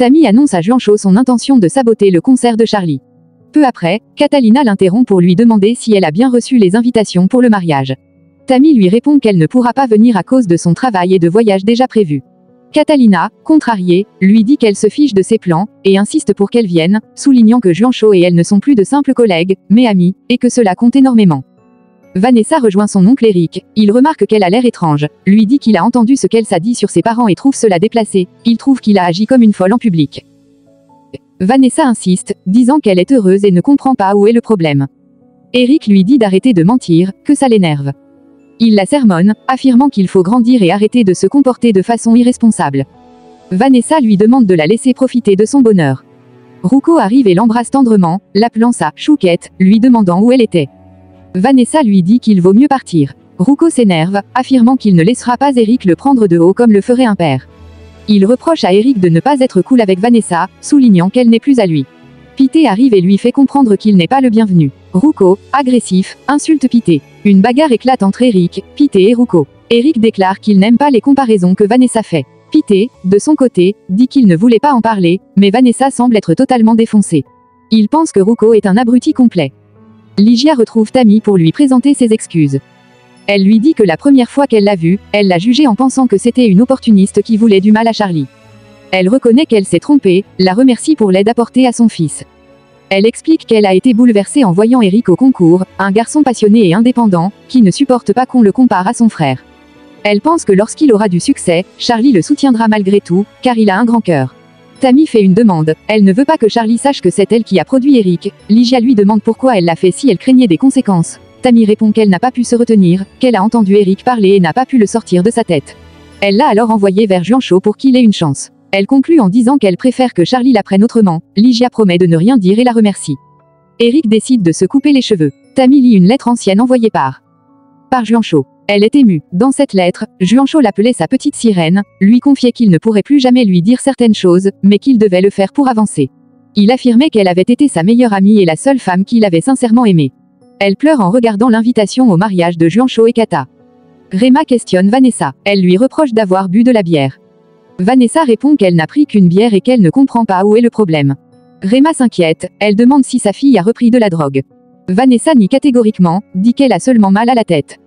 Tammy annonce à Juancho son intention de saboter le concert de Charlie. Peu après, Catalina l'interrompt pour lui demander si elle a bien reçu les invitations pour le mariage. Tammy lui répond qu'elle ne pourra pas venir à cause de son travail et de voyages déjà prévus. Catalina, contrariée, lui dit qu'elle se fiche de ses plans, et insiste pour qu'elle vienne, soulignant que Juancho et elle ne sont plus de simples collègues, mais amis, et que cela compte énormément. Vanessa rejoint son oncle Eric, il remarque qu'elle a l'air étrange, lui dit qu'il a entendu ce qu'elle s'est dit sur ses parents et trouve cela déplacé, il trouve qu'il a agi comme une folle en public. Vanessa insiste, disant qu'elle est heureuse et ne comprend pas où est le problème. Eric lui dit d'arrêter de mentir, que ça l'énerve. Il la sermonne, affirmant qu'il faut grandir et arrêter de se comporter de façon irresponsable. Vanessa lui demande de la laisser profiter de son bonheur. Ruko arrive et l'embrasse tendrement, l'appelant sa chouquette, lui demandant où elle était. Vanessa lui dit qu'il vaut mieux partir. Ruko s'énerve, affirmant qu'il ne laissera pas Eric le prendre de haut comme le ferait un père. Il reproche à Eric de ne pas être cool avec Vanessa, soulignant qu'elle n'est plus à lui. Pité arrive et lui fait comprendre qu'il n'est pas le bienvenu. Ruko, agressif, insulte Pité. Une bagarre éclate entre Eric, Pité et Ruko. Eric déclare qu'il n'aime pas les comparaisons que Vanessa fait. Pité, de son côté, dit qu'il ne voulait pas en parler, mais Vanessa semble être totalement défoncée. Il pense que Ruko est un abruti complet. Ligia retrouve Tammy pour lui présenter ses excuses. Elle lui dit que la première fois qu'elle l'a vue, elle l'a jugée en pensant que c'était une opportuniste qui voulait du mal à Charlie. Elle reconnaît qu'elle s'est trompée, la remercie pour l'aide apportée à son fils. Elle explique qu'elle a été bouleversée en voyant Eric au concours, un garçon passionné et indépendant, qui ne supporte pas qu'on le compare à son frère. Elle pense que lorsqu'il aura du succès, Charlie le soutiendra malgré tout, car il a un grand cœur. Tammy fait une demande, elle ne veut pas que Charlie sache que c'est elle qui a produit Eric. Ligia lui demande pourquoi elle l'a fait si elle craignait des conséquences. Tammy répond qu'elle n'a pas pu se retenir, qu'elle a entendu Eric parler et n'a pas pu le sortir de sa tête. Elle l'a alors envoyé vers Juancho pour qu'il ait une chance. Elle conclut en disant qu'elle préfère que Charlie la prenne autrement. Ligia promet de ne rien dire et la remercie. Eric décide de se couper les cheveux. Tammy lit une lettre ancienne envoyée par Juancho. Elle est émue. Dans cette lettre, Juancho l'appelait sa petite sirène, lui confiait qu'il ne pourrait plus jamais lui dire certaines choses, mais qu'il devait le faire pour avancer. Il affirmait qu'elle avait été sa meilleure amie et la seule femme qu'il avait sincèrement aimée. Elle pleure en regardant l'invitation au mariage de Juancho et Kata. Rema questionne Vanessa. Elle lui reproche d'avoir bu de la bière. Vanessa répond qu'elle n'a pris qu'une bière et qu'elle ne comprend pas où est le problème. Rema s'inquiète, elle demande si sa fille a repris de la drogue. Vanessa nie catégoriquement, dit qu'elle a seulement mal à la tête.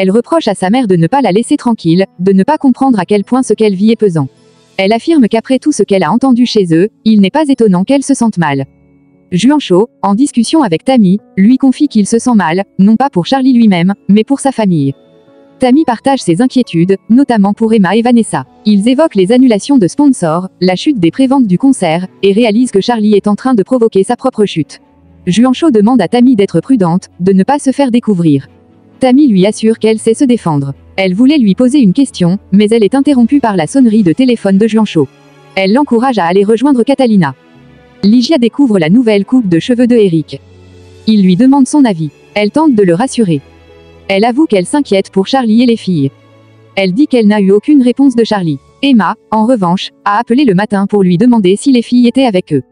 Elle reproche à sa mère de ne pas la laisser tranquille, de ne pas comprendre à quel point ce qu'elle vit est pesant. Elle affirme qu'après tout ce qu'elle a entendu chez eux, il n'est pas étonnant qu'elle se sente mal. Juancho, en discussion avec Tammy, lui confie qu'il se sent mal, non pas pour Charlie lui-même, mais pour sa famille. Tammy partage ses inquiétudes, notamment pour Emma et Vanessa. Ils évoquent les annulations de sponsors, la chute des préventes du concert, et réalisent que Charlie est en train de provoquer sa propre chute. Juancho demande à Tammy d'être prudente, de ne pas se faire découvrir. Tammy lui assure qu'elle sait se défendre. Elle voulait lui poser une question, mais elle est interrompue par la sonnerie de téléphone de Juancho. Elle l'encourage à aller rejoindre Catalina. Ligia découvre la nouvelle coupe de cheveux de Eric. Il lui demande son avis. Elle tente de le rassurer. Elle avoue qu'elle s'inquiète pour Charlie et les filles. Elle dit qu'elle n'a eu aucune réponse de Charlie. Emma, en revanche, a appelé le matin pour lui demander si les filles étaient avec eux.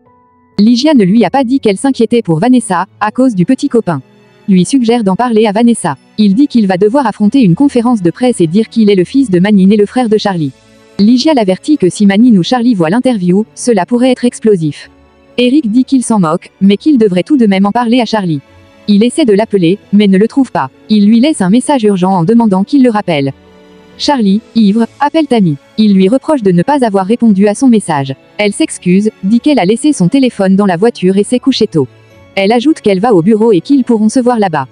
Ligia ne lui a pas dit qu'elle s'inquiétait pour Vanessa, à cause du petit copain. Lui suggère d'en parler à Vanessa. Il dit qu'il va devoir affronter une conférence de presse et dire qu'il est le fils de Manine et le frère de Charlie. Ligia l'avertit que si Manine ou Charlie voient l'interview, cela pourrait être explosif. Eric dit qu'il s'en moque, mais qu'il devrait tout de même en parler à Charlie. Il essaie de l'appeler, mais ne le trouve pas. Il lui laisse un message urgent en demandant qu'il le rappelle. Charlie, ivre, appelle Tammy. Il lui reproche de ne pas avoir répondu à son message. Elle s'excuse, dit qu'elle a laissé son téléphone dans la voiture et s'est couchée tôt. Elle ajoute qu'elle va au bureau et qu'ils pourront se voir là-bas.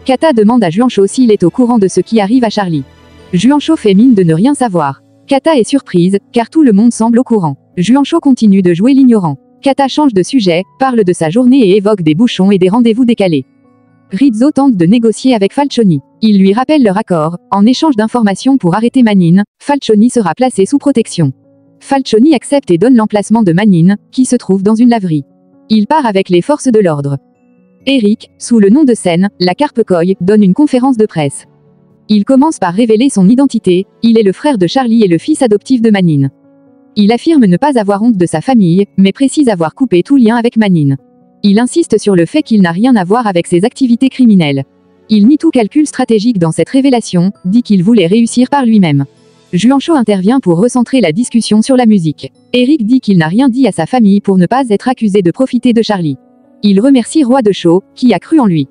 Kata demande à Juancho s'il est au courant de ce qui arrive à Charlie. Juancho fait mine de ne rien savoir. Kata est surprise, car tout le monde semble au courant. Juancho continue de jouer l'ignorant. Kata change de sujet, parle de sa journée et évoque des bouchons et des rendez-vous décalés. Rizzo tente de négocier avec Falcioni. Il lui rappelle leur accord, en échange d'informations pour arrêter Manine, Falcioni sera placé sous protection. Falcioni accepte et donne l'emplacement de Manine, qui se trouve dans une laverie. Il part avec les forces de l'ordre. Eric, sous le nom de scène, la Carpecoy, donne une conférence de presse. Il commence par révéler son identité, il est le frère de Charlie et le fils adoptif de Manine. Il affirme ne pas avoir honte de sa famille, mais précise avoir coupé tout lien avec Manine. Il insiste sur le fait qu'il n'a rien à voir avec ses activités criminelles. Il nie tout calcul stratégique dans cette révélation, dit qu'il voulait réussir par lui-même. Juancho intervient pour recentrer la discussion sur la musique. Eric dit qu'il n'a rien dit à sa famille pour ne pas être accusé de profiter de Charlie. Il remercie Roy de Shaw, qui a cru en lui.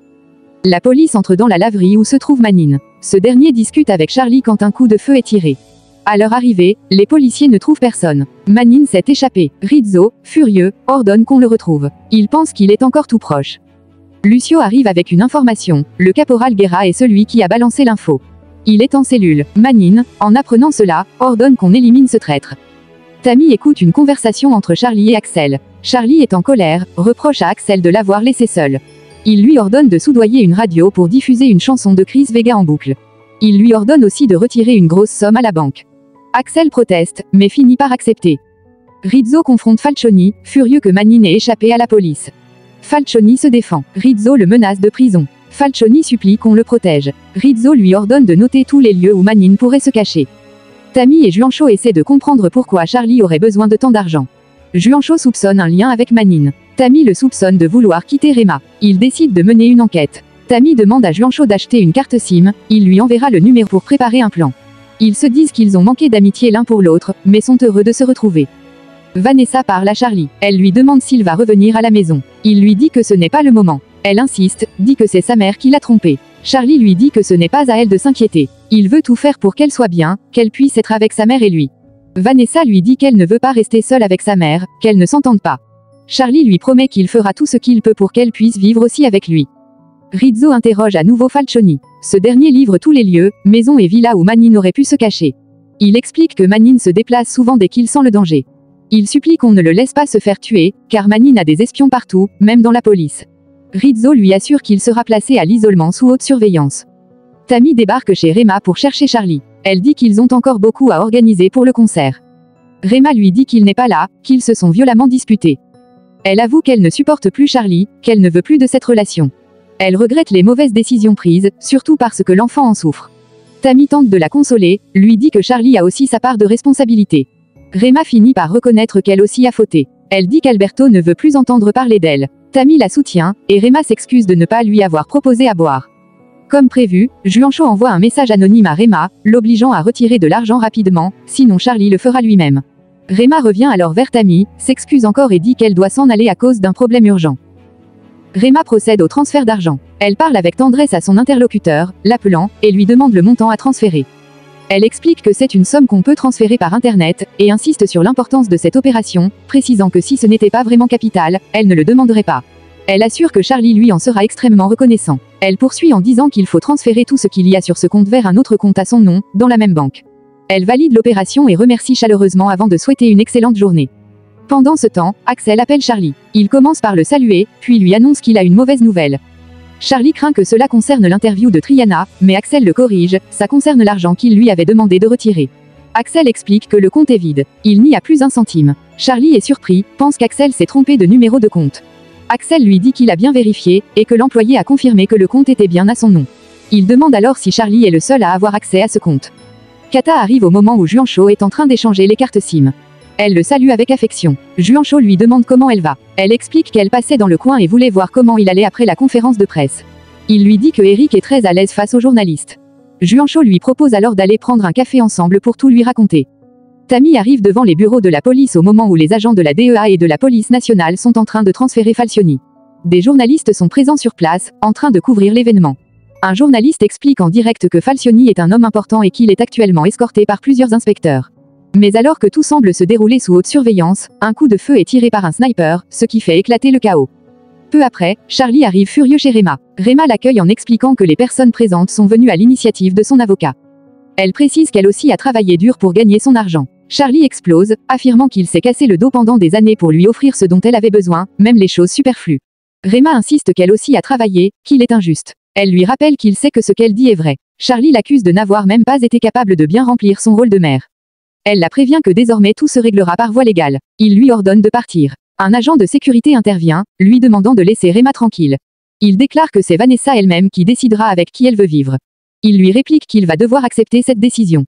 La police entre dans la laverie où se trouve Manine. Ce dernier discute avec Charlie quand un coup de feu est tiré. À leur arrivée, les policiers ne trouvent personne. Manine s'est échappé. Rizzo, furieux, ordonne qu'on le retrouve. Il pense qu'il est encore tout proche. Lucio arrive avec une information. Le caporal Guerra est celui qui a balancé l'info. Il est en cellule. Manine, en apprenant cela, ordonne qu'on élimine ce traître. Tammy écoute une conversation entre Charlie et Axel. Charlie est en colère, reproche à Axel de l'avoir laissé seul. Il lui ordonne de soudoyer une radio pour diffuser une chanson de Chris Vega en boucle. Il lui ordonne aussi de retirer une grosse somme à la banque. Axel proteste, mais finit par accepter. Rizzo confronte Falcioni, furieux que Manine ait échappé à la police. Falcioni se défend. Rizzo le menace de prison. Falcioni supplie qu'on le protège. Rizzo lui ordonne de noter tous les lieux où Manine pourrait se cacher. Tammy et Juancho essaient de comprendre pourquoi Charlie aurait besoin de tant d'argent. Juancho soupçonne un lien avec Manine. Tammy le soupçonne de vouloir quitter Rema. Il décide de mener une enquête. Tammy demande à Juancho d'acheter une carte SIM, il lui enverra le numéro pour préparer un plan. Ils se disent qu'ils ont manqué d'amitié l'un pour l'autre, mais sont heureux de se retrouver. Vanessa parle à Charlie. Elle lui demande s'il va revenir à la maison. Il lui dit que ce n'est pas le moment. Elle insiste, dit que c'est sa mère qui l'a trompé. Charlie lui dit que ce n'est pas à elle de s'inquiéter. Il veut tout faire pour qu'elle soit bien, qu'elle puisse être avec sa mère et lui. Vanessa lui dit qu'elle ne veut pas rester seule avec sa mère, qu'elle ne s'entende pas. Charlie lui promet qu'il fera tout ce qu'il peut pour qu'elle puisse vivre aussi avec lui. Rizzo interroge à nouveau Falcioni. Ce dernier livre tous les lieux, maisons et villas où Manine aurait pu se cacher. Il explique que Manine se déplace souvent dès qu'il sent le danger. Il supplie qu'on ne le laisse pas se faire tuer, car Manine a des espions partout, même dans la police. Rizzo lui assure qu'il sera placé à l'isolement sous haute surveillance. Tammy débarque chez Rema pour chercher Charlie. Elle dit qu'ils ont encore beaucoup à organiser pour le concert. Rema lui dit qu'il n'est pas là, qu'ils se sont violemment disputés. Elle avoue qu'elle ne supporte plus Charlie, qu'elle ne veut plus de cette relation. Elle regrette les mauvaises décisions prises, surtout parce que l'enfant en souffre. Tammy tente de la consoler, lui dit que Charlie a aussi sa part de responsabilité. Rema finit par reconnaître qu'elle aussi a fauté. Elle dit qu'Alberto ne veut plus entendre parler d'elle. Tammy la soutient, et Rema s'excuse de ne pas lui avoir proposé à boire. Comme prévu, Juancho envoie un message anonyme à Rema, l'obligeant à retirer de l'argent rapidement, sinon Charlie le fera lui-même. Rema revient alors vers Tammy, s'excuse encore et dit qu'elle doit s'en aller à cause d'un problème urgent. Rema procède au transfert d'argent. Elle parle avec tendresse à son interlocuteur, l'appelant, et lui demande le montant à transférer. Elle explique que c'est une somme qu'on peut transférer par Internet, et insiste sur l'importance de cette opération, précisant que si ce n'était pas vraiment capital, elle ne le demanderait pas. Elle assure que Charlie lui en sera extrêmement reconnaissant. Elle poursuit en disant qu'il faut transférer tout ce qu'il y a sur ce compte vers un autre compte à son nom, dans la même banque. Elle valide l'opération et remercie chaleureusement avant de souhaiter une excellente journée. Pendant ce temps, Axel appelle Charlie. Il commence par le saluer, puis lui annonce qu'il a une mauvaise nouvelle. Charlie craint que cela concerne l'interview de Triana, mais Axel le corrige, ça concerne l'argent qu'il lui avait demandé de retirer. Axel explique que le compte est vide. Il n'y a plus un centime. Charlie est surpris, pense qu'Axel s'est trompé de numéro de compte. Axel lui dit qu'il a bien vérifié, et que l'employé a confirmé que le compte était bien à son nom. Il demande alors si Charlie est le seul à avoir accès à ce compte. Kata arrive au moment où Juancho est en train d'échanger les cartes SIM. Elle le salue avec affection. Juancho lui demande comment elle va. Elle explique qu'elle passait dans le coin et voulait voir comment il allait après la conférence de presse. Il lui dit que Eric est très à l'aise face aux journalistes. Juancho lui propose alors d'aller prendre un café ensemble pour tout lui raconter. Tammy arrive devant les bureaux de la police au moment où les agents de la DEA et de la police nationale sont en train de transférer Falcioni. Des journalistes sont présents sur place, en train de couvrir l'événement. Un journaliste explique en direct que Falcioni est un homme important et qu'il est actuellement escorté par plusieurs inspecteurs. Mais alors que tout semble se dérouler sous haute surveillance, un coup de feu est tiré par un sniper, ce qui fait éclater le chaos. Peu après, Charlie arrive furieux chez Rema. Rema l'accueille en expliquant que les personnes présentes sont venues à l'initiative de son avocat. Elle précise qu'elle aussi a travaillé dur pour gagner son argent. Charlie explose, affirmant qu'il s'est cassé le dos pendant des années pour lui offrir ce dont elle avait besoin, même les choses superflues. Rema insiste qu'elle aussi a travaillé, qu'il est injuste. Elle lui rappelle qu'il sait que ce qu'elle dit est vrai. Charlie l'accuse de n'avoir même pas été capable de bien remplir son rôle de mère. Elle la prévient que désormais tout se réglera par voie légale. Il lui ordonne de partir. Un agent de sécurité intervient, lui demandant de laisser Rema tranquille. Il déclare que c'est Vanessa elle-même qui décidera avec qui elle veut vivre. Il lui réplique qu'il va devoir accepter cette décision.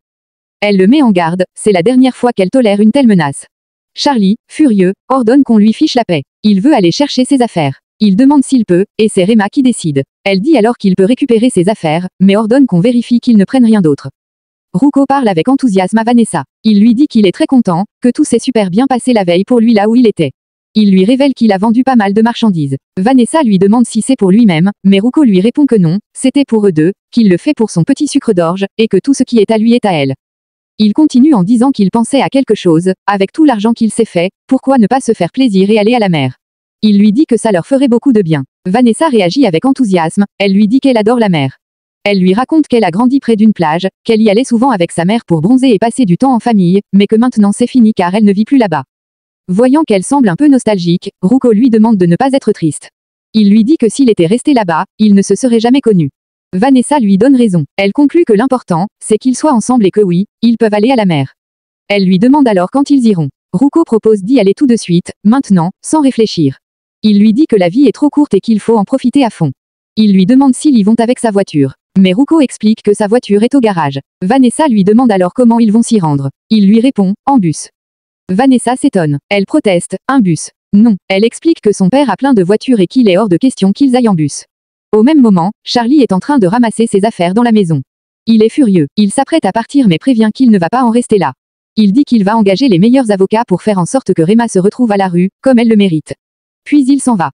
Elle le met en garde, c'est la dernière fois qu'elle tolère une telle menace. Charlie, furieux, ordonne qu'on lui fiche la paix. Il veut aller chercher ses affaires. Il demande s'il peut, et c'est Rema qui décide. Elle dit alors qu'il peut récupérer ses affaires, mais ordonne qu'on vérifie qu'il ne prenne rien d'autre. Ruko parle avec enthousiasme à Vanessa. Il lui dit qu'il est très content, que tout s'est super bien passé la veille pour lui là où il était. Il lui révèle qu'il a vendu pas mal de marchandises. Vanessa lui demande si c'est pour lui-même, mais Ruko lui répond que non, c'était pour eux deux, qu'il le fait pour son petit sucre d'orge, et que tout ce qui est à lui est à elle. Il continue en disant qu'il pensait à quelque chose, avec tout l'argent qu'il s'est fait, pourquoi ne pas se faire plaisir et aller à la mer. Il lui dit que ça leur ferait beaucoup de bien. Vanessa réagit avec enthousiasme, elle lui dit qu'elle adore la mer. Elle lui raconte qu'elle a grandi près d'une plage, qu'elle y allait souvent avec sa mère pour bronzer et passer du temps en famille, mais que maintenant c'est fini car elle ne vit plus là-bas. Voyant qu'elle semble un peu nostalgique, Ruko lui demande de ne pas être triste. Il lui dit que s'il était resté là-bas, il ne se serait jamais connu. Vanessa lui donne raison. Elle conclut que l'important, c'est qu'ils soient ensemble et que oui, ils peuvent aller à la mer. Elle lui demande alors quand ils iront. Ruko propose d'y aller tout de suite, maintenant, sans réfléchir. Il lui dit que la vie est trop courte et qu'il faut en profiter à fond. Il lui demande s'ils y vont avec sa voiture. Mais Ruko explique que sa voiture est au garage. Vanessa lui demande alors comment ils vont s'y rendre. Il lui répond, en bus. Vanessa s'étonne. Elle proteste, un bus. Non. Elle explique que son père a plein de voitures et qu'il est hors de question qu'ils aillent en bus. Au même moment, Charlie est en train de ramasser ses affaires dans la maison. Il est furieux. Il s'apprête à partir mais prévient qu'il ne va pas en rester là. Il dit qu'il va engager les meilleurs avocats pour faire en sorte que Rema se retrouve à la rue, comme elle le mérite. Puis il s'en va.